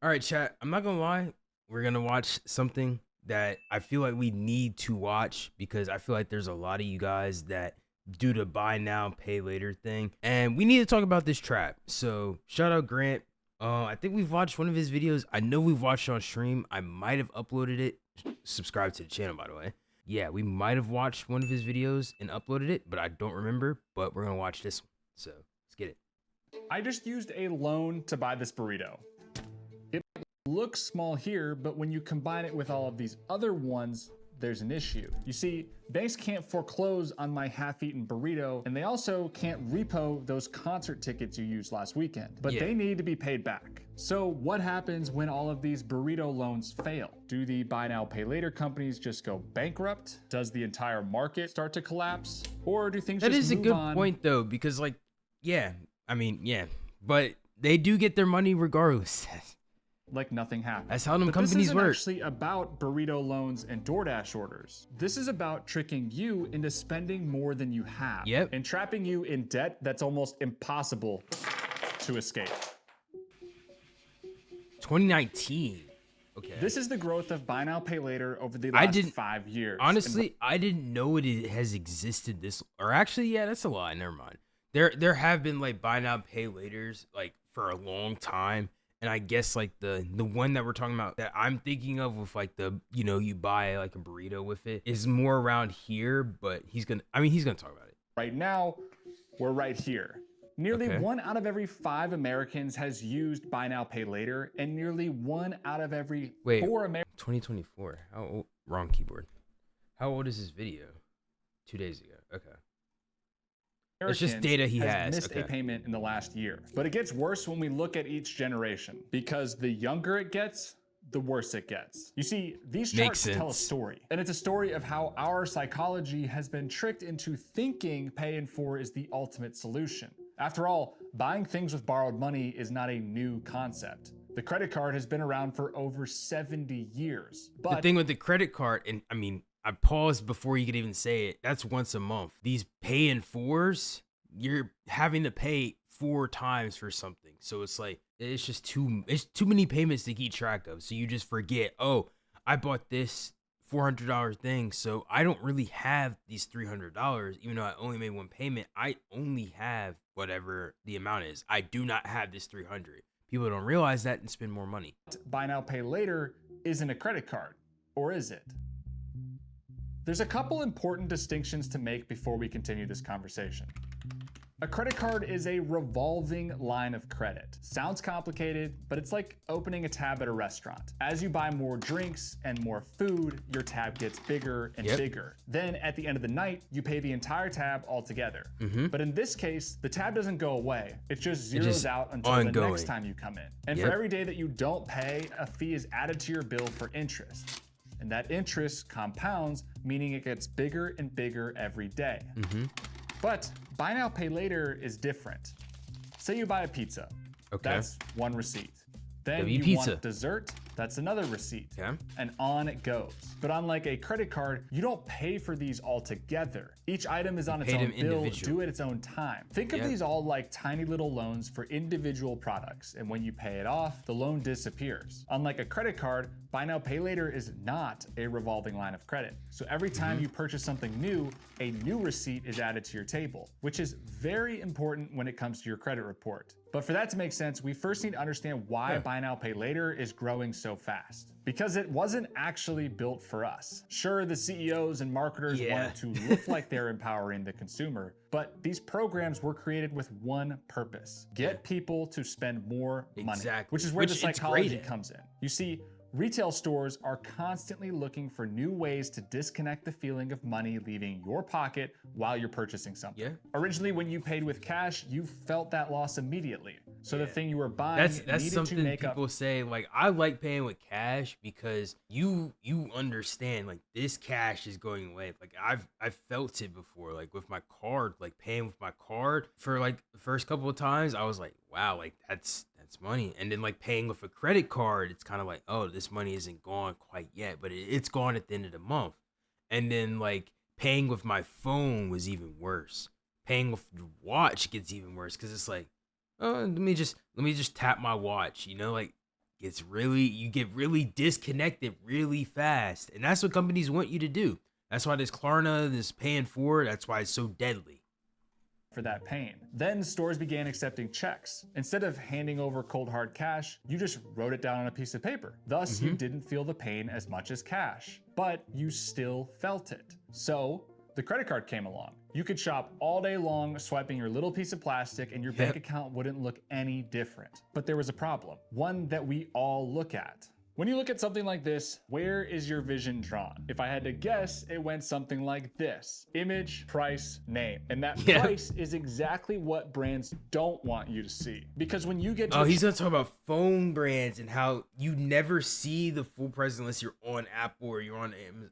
All right, chat. I'm not gonna lie. We're gonna watch something that I feel like we need to watch because I feel like there's a lot of you guys that do the buy now, pay later thing, and we need to talk about this trap. So shout out Grant. I think we've watched one of his videos. I know we've watched it on stream. I might have uploaded it. Subscribe to the channel, by the way. Yeah, we might have watched one of his videos and uploaded it, but I don't remember. But we're gonna watch this one. So let's get it. I just used a loan to buy this burrito. It looks small here, but when you combine it with all of these other ones, there's an issue. You see, banks can't foreclose on my half-eaten burrito, and they also can't repo those concert tickets you used last weekend, but they need to be paid back. So what happens when all of these burrito loans fail? Do the buy now, pay later companies just go bankrupt? Does the entire market start to collapse? Or do things just move on? That is a good point though, because like, but they do get their money regardless. Like nothing happened. That's how them companies work. This isn't actually about burrito loans and DoorDash orders. This is about tricking you into spending more than you have. Yep. And trapping you in debt that's almost impossible to escape. 2019. Okay. This is the growth of buy now, pay later over the last 5 years. Honestly, I didn't know it has existed this, or actually, yeah, that's a lie. Never mind. There have been like buy now, pay laters like for a long time. And I guess like the one that we're talking about that I'm thinking of with like the, you buy like a burrito with it is more around here, but he's gonna talk about it. Right now, we're right here. Nearly 1 out of every 5 Americans has used buy now, pay later, and nearly 1 out of every 4 Americans. 2024. How old? Wrong keyboard. How old is this video? 2 days ago. Okay. It's just data he has missed a payment in the last year. But it gets worse when we look at each generation, because the younger it gets, the worse it gets. You see, these charts tell a story, and it's a story of how our psychology has been tricked into thinking pay in 4 is the ultimate solution. After all, buying things with borrowed money is not a new concept. The credit card has been around for over 70 years. But the thing with the credit card, and I paused before you could even say it. That's once a month. These pay in 4s, you're having to pay 4 times for something. So it's like, it's too many payments to keep track of. So you just forget, oh, I bought this $400 thing. So I don't really have these $300, even though I only made one payment. I only have whatever the amount is. I do not have this 300. People don't realize that and spend more money. Buy now, pay later isn't a credit card, or is it? There's a couple important distinctions to make before we continue this conversation. A credit card is a revolving line of credit. Sounds complicated, but it's like opening a tab at a restaurant. As you buy more drinks and more food, your tab gets bigger and bigger. Then at the end of the night, you pay the entire tab altogether. But in this case, the tab doesn't go away. It just zeroes out until the next time you come in. And for every day that you don't pay, a fee is added to your bill for interest. And that interest compounds, meaning it gets bigger and bigger every day. But buy now, pay later is different. Say you buy a pizza. That's one receipt. Then you want dessert. That's another receipt. And on it goes. But unlike a credit card, you don't pay for these all together. Each item is on its own bill, due at its own time. Think of these all like tiny little loans for individual products. And when you pay it off, the loan disappears. Unlike a credit card, buy now, pay later is not a revolving line of credit. So every time you purchase something new, a new receipt is added to your table, which is very important when it comes to your credit report. But for that to make sense, we first need to understand why buy now, pay later is growing so fast. Because it wasn't actually built for us. Sure, the CEOs and marketers want to look like they're empowering the consumer, but these programs were created with one purpose: get people to spend more money, which is where the psychology comes in. You see, retail stores are constantly looking for new ways to disconnect the feeling of money leaving your pocket while you're purchasing something. Originally, when you paid with cash, you felt that loss immediately. So the thing you were buying that's something people say, like, I like paying with cash because you understand, like, this cash is going away. Like, I've felt it before, like with my card, like paying with my card for like the first couple of times, I was like, wow, like that's money. And then like paying with a credit card, it's kind of like, oh, this money isn't gone quite yet, but it's gone at the end of the month. And then like paying with my phone was even worse. Paying with your watch gets even worse because it's like, oh, let me just tap my watch, like you get really disconnected really fast. And that's what companies want you to do. That's why this Klarna, this Pay in 4, that's why it's so deadly. For that pain. Then stores began accepting checks. Instead of handing over cold hard cash, you just wrote it down on a piece of paper. Thus, you didn't feel the pain as much as cash, but you still felt it. So the credit card came along. You could shop all day long swiping your little piece of plastic and your bank account wouldn't look any different. But there was a problem, one that we all look at. When you look at something like this, where is your vision drawn? If I had to guess, it went something like this: image, price, name. And that price is exactly what brands don't want you to see. Because when you get to he's gonna talk about phone brands and how you never see the full price unless you're on Apple or you're on Amazon,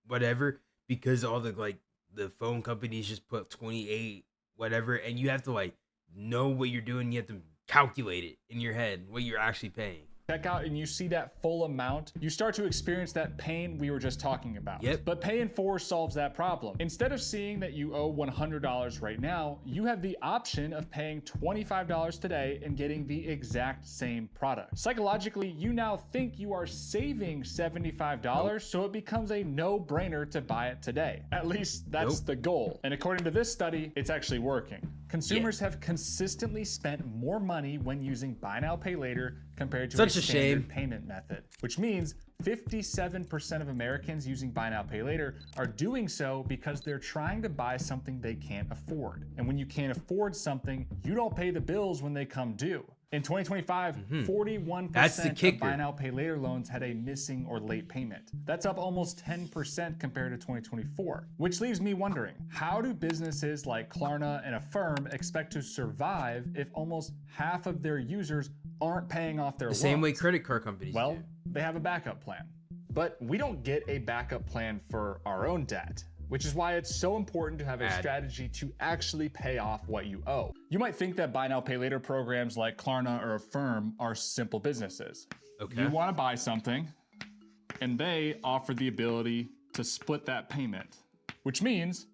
whatever, because all the phone companies just put 28 whatever, and you have to know what you're doing. You have to calculate it in your head what you're actually paying. Check out and you see that full amount, you start to experience that pain we were just talking about. But Pay in 4 solves that problem. Instead of seeing that you owe $100 right now, you have the option of paying $25 today and getting the exact same product. Psychologically, you now think you are saving $75, so it becomes a no-brainer to buy it today. At least that's the goal. And according to this study, it's actually working. Consumers have consistently spent more money when using Buy Now, Pay Later compared to a standard payment method, which means 57% of Americans using Buy Now, Pay Later are doing so because they're trying to buy something they can't afford. And when you can't afford something, you don't pay the bills when they come due. In 2025, 41% of Buy Now, Pay Later loans had a missing or late payment. That's up almost 10% compared to 2024, which leaves me wondering, how do businesses like Klarna and Affirm expect to survive if almost half of their users aren't paying off their loans? The same way credit card companies do. They have a backup plan. But we don't get a backup plan for our own debt, which is why it's so important to have a strategy to actually pay off what you owe. You might think that Buy Now, Pay Later programs like Klarna or Affirm are simple businesses. You want to buy something, and they offer the ability to split that payment, which means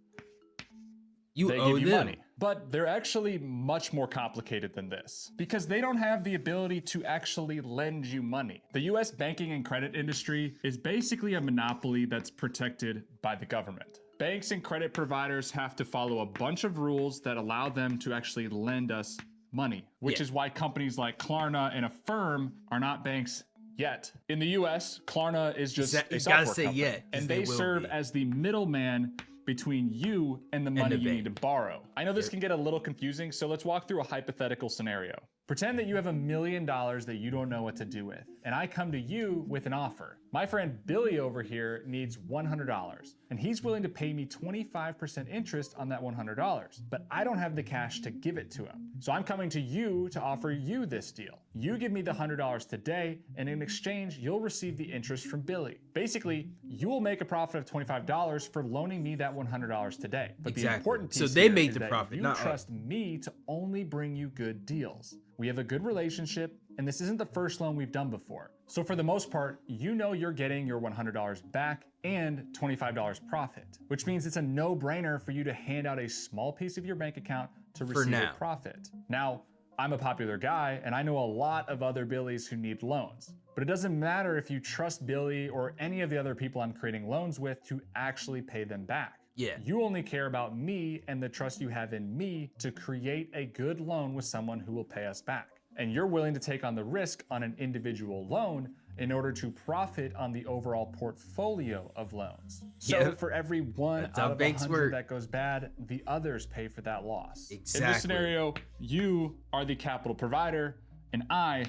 you they owe give you them money. But they're actually much more complicated than this because they don't have the ability to actually lend you money. The US banking and credit industry is basically a monopoly that's protected by the government. Banks and credit providers have to follow a bunch of rules that allow them to actually lend us money, which is why companies like Klarna and Affirm are not banks yet. In the US, Klarna is just a software company, and they serve as the middleman between you and the money you need to borrow. I know this can get a little confusing, so let's walk through a hypothetical scenario. Pretend that you have $1 million that you don't know what to do with, and I come to you with an offer. My friend Billy over here needs $100, and he's willing to pay me 25% interest on that $100, but I don't have the cash to give it to him. So I'm coming to you to offer you this deal. You give me the $100 today, and in exchange, you'll receive the interest from Billy. Basically, you will make a profit of $25 for loaning me that $100 today. But the important piece they made is the that profit, you not trust me to only bring you good deals. We have a good relationship, and this isn't the first loan we've done before. So for the most part, you know you're getting your $100 back and $25 profit, which means it's a no-brainer for you to hand out a small piece of your bank account to receive a profit. Now, I'm a popular guy, and I know a lot of other Billys who need loans. But it doesn't matter if you trust Billy or any of the other people I'm creating loans with to actually pay them back. You only care about me and the trust you have in me to create a good loan with someone who will pay us back. And you're willing to take on the risk on an individual loan in order to profit on the overall portfolio of loans. So for every one out of 100 that goes bad, the others pay for that loss. In this scenario, you are the capital provider and I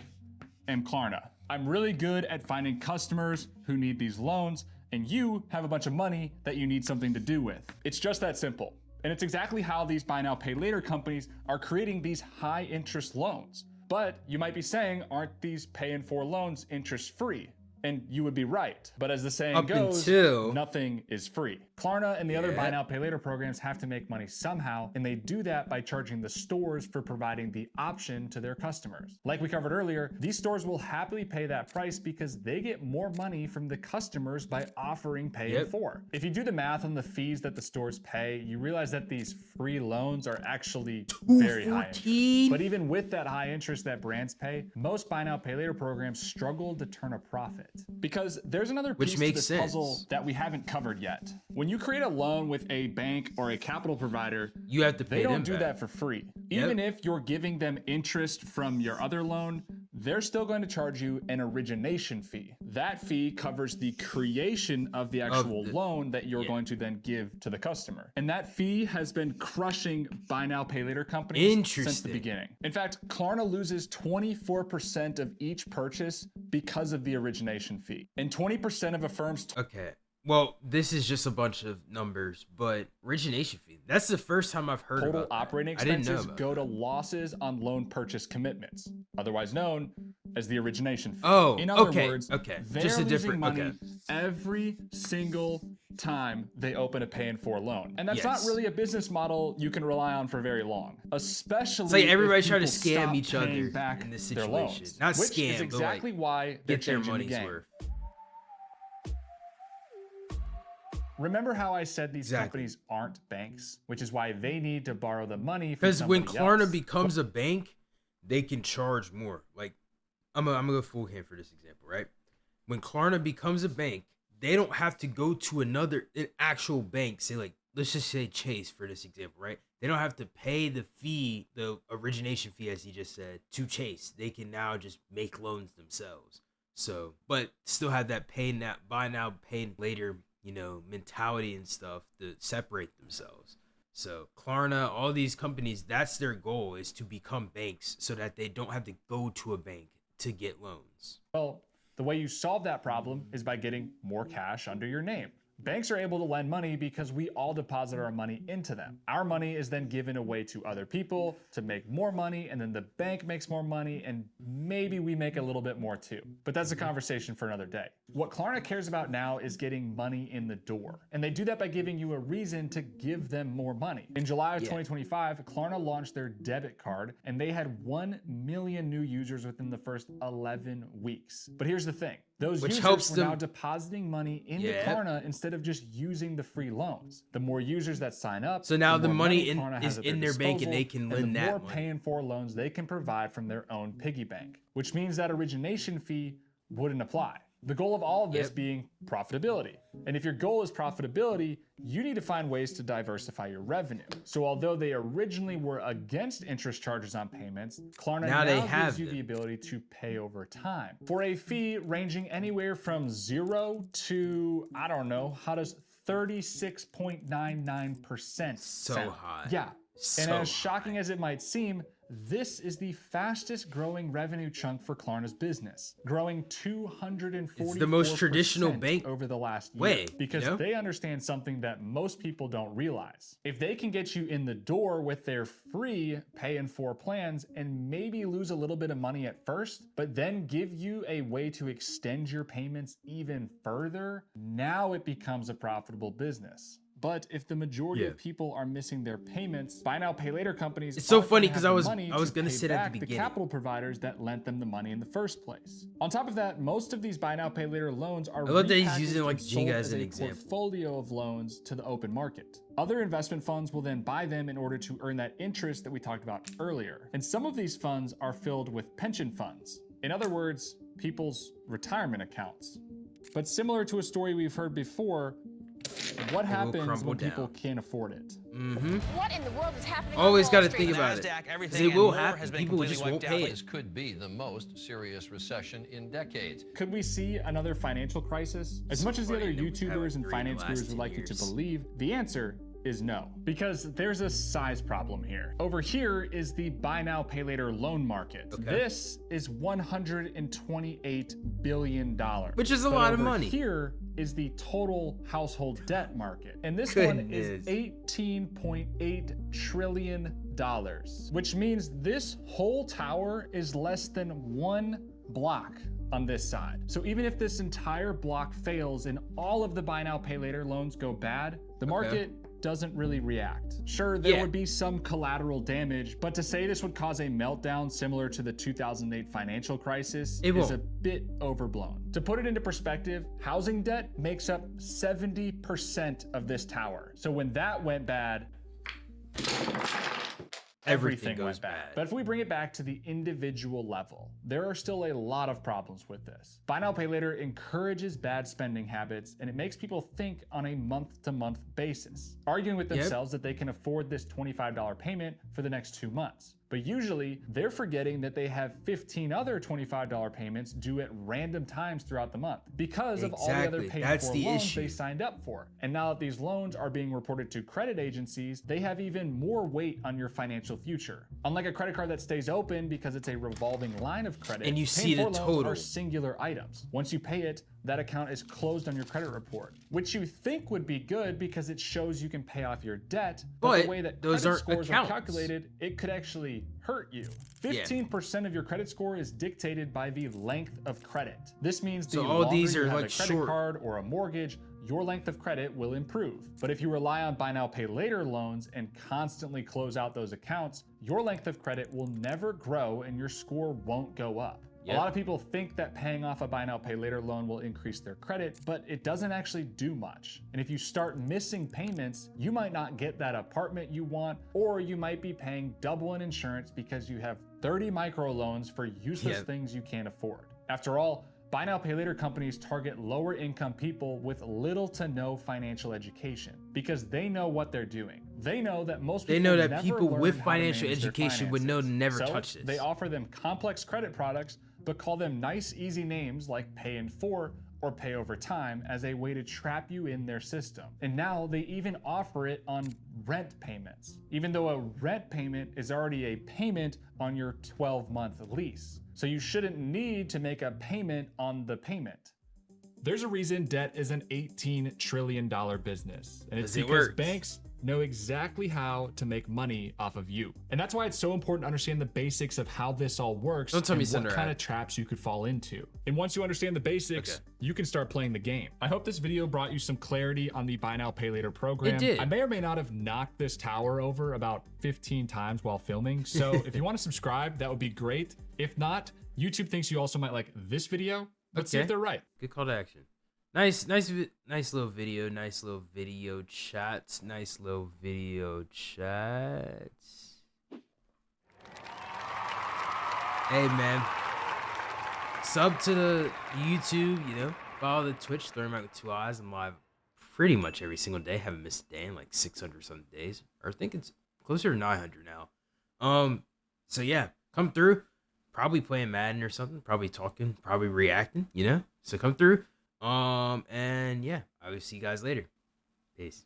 am Klarna. I'm really good at finding customers who need these loans, and you have a bunch of money that you need something to do with. It's just that simple. And it's exactly how these Buy Now, Pay Later companies are creating these high interest loans. But you might be saying, aren't these Pay in 4 loans interest free? And you would be right. But as the saying Up goes, until- nothing is free. Klarna and the other buy now, pay later programs have to make money somehow, and they do that by charging the stores for providing the option to their customers. Like we covered earlier, these stores will happily pay that price because they get more money from the customers by offering pay in 4. If you do the math on the fees that the stores pay, you realize that these free loans are actually very high interest. But even with that high interest that brands pay, most buy now, pay later programs struggle to turn a profit. Because there's another piece to this puzzle that we haven't covered yet. When you create a loan with a bank or a capital provider, you have to pay them. They don't do that for free. Even if you're giving them interest from your other loan, they're still going to charge you an origination fee. That fee covers the creation of the actual loan that you're going to then give to the customer. And that fee has been crushing buy now, pay later companies since the beginning. In fact, Klarna loses 24% of each purchase because of the origination fee. And 20% of a firm's well, this is just a bunch of numbers, but origination fee, that's the first time I've heard total about that. operating expenses go to losses on loan purchase commitments, otherwise known as the origination fee. In other words, they're just a losing different money every single time they open a pay in 4 loan. And that's not Yes. really a business model you can rely on for very long, especially It's like everybody's if trying to people scam stop each paying other back in this their situation. loans, Not which scam, is but exactly like, why they're get their changing the money's game. worth. Remember how I said these companies aren't banks, which is why they need to borrow the money from Because when somebody Klarna else. becomes a bank, they can charge more. Like, I'm gonna go full hand for this example, right? When Klarna becomes a bank, they don't have to go to an actual bank, say like, let's just say Chase for this example, right? They don't have to pay the fee, the origination fee, as he just said, to Chase. They can now just make loans themselves. So, but still have that buy now, pay later, mentality and stuff to separate themselves. So Klarna, all these companies, that's their goal, is to become banks so that they don't have to go to a bank to get loans. Well, the way you solve that problem is by getting more cash under your name. Banks are able to lend money because we all deposit our money into them. Our money is then given away to other people to make more money, and then the bank makes more money, and maybe we make a little bit more too. But that's a conversation for another day. What Klarna cares about now is getting money in the door. And they do that by giving you a reason to give them more money. In July of 2025, Klarna launched their debit card, and they had 1 million new users within the first 11 weeks. But here's the thing. Those users were now depositing money into Klarna instead of just using the free loans. The more users that sign up, so now the more money is in their bank, and they can lend that the more paying for loans they can provide from their own piggy bank, which means that origination fee wouldn't apply. The goal of all of this being profitability. And if your goal is profitability, you need to find ways to diversify your revenue. So although they originally were against interest charges on payments, Klarna now gives you the ability to pay over time for a fee ranging anywhere from 0 to, I don't know, how does 36.99% so high. Yeah. And as shocking as it might seem, this is the fastest growing revenue chunk for Klarna's business, growing 244% it's the most traditional bank over the last year, because they understand something that most people don't realize. If they can get you in the door with their free pay in 4 plans and maybe lose a little bit of money at first, but then give you a way to extend your payments even further, now it becomes a profitable business. But if the majority of people are missing their payments, buy now, pay later companies. It's so funny because I was gonna say that at the beginning. The capital providers that lent them the money in the first place. On top of that, most of these buy now, pay later loans are repackaged as a portfolio of loans to the open market. Other investment funds will then buy them in order to earn that interest that we talked about earlier. And some of these funds are filled with pension funds. In other words, people's retirement accounts. But similar to a story we've heard before, what happens when people can't afford it? What in the world is happening? Always got to think about it. They will happen. People just won't pay it. This could be the most serious recession in decades. Could we see another financial crisis? As much as the other YouTubers and finance gurus would like you to believe, the answer is no, because there's a size problem here. Over here is the buy now, pay later loan market. This is $128 billion. Which is a lot of money. Here is the total household debt market. And this one is $18.8 trillion, which means this whole tower is less than 1 block on this side. So even if this entire block fails and all of the buy now, pay later loans go bad, the market doesn't really react. Sure, there would be some collateral damage, but to say this would cause a meltdown similar to the 2008 financial crisis is a bit overblown. To put it into perspective, housing debt makes up 70% of this tower. So when that went bad, everything goes bad. But if we bring it back to the individual level, there are still a lot of problems with this. Buy now, pay later encourages bad spending habits, and it makes people think on a month-to-month basis, arguing with themselves that they can afford this $25 payment for the next 2 months. But usually, they're forgetting that they have 15 other $25 payments due at random times throughout the month because of all the other paid-for loans they signed up for. And now that these loans are being reported to credit agencies, they have even more weight on your financial future. Unlike a credit card that stays open because it's a revolving line of credit, and you see the total, loans are singular items. Once you pay it, that account is closed on your credit report, which you think would be good because it shows you can pay off your debt, but the way that those credit are scores accounts. are calculated, it could actually hurt you. 15% of your credit score is dictated by the length of credit. This means the longer you have a credit card or a mortgage, your length of credit will improve. But if you rely on buy now, pay later loans and constantly close out those accounts, your length of credit will never grow and your score won't go up. A lot of people think that paying off a buy now, pay later loan will increase their credit, but it doesn't actually do much. And if you start missing payments, you might not get that apartment you want, or you might be paying double in insurance because you have 30 microloans for useless things you can't afford. After all, buy now, pay later companies target lower income people with little to no financial education because they know what they're doing. They know that most people with financial education would know to never touch this. They offer them complex credit products, but call them nice, easy names like Pay in 4 or Pay Over Time as a way to trap you in their system. And now they even offer it on rent payments, even though a rent payment is already a payment on your 12-month lease. So you shouldn't need to make a payment on the payment. There's a reason debt is an $18 trillion business, and it's because banks know exactly how to make money off of you. And that's why it's so important to understand the basics of how this all works and what kind of traps you could fall into. And once you understand the basics, you can start playing the game. I hope this video brought you some clarity on the buy now, pay later program. It did. I may or may not have knocked this tower over about 15 times while filming. So if you want to subscribe, that would be great. If not, YouTube thinks you also might like this video. Let's see if they're right. Good call to action. Nice little video. Nice little video chats. Nice little video chats. Hey, man. Sub to the YouTube, you know. Follow the Twitch, StoryofMike with 2 eyes. I'm live pretty much every single day. Haven't missed a day in like 600 something days. Or I think it's closer to 900 now. So yeah, come through. Probably playing Madden or something. Probably talking. Probably reacting, you know. So come through. And yeah, I will see you guys later. Peace.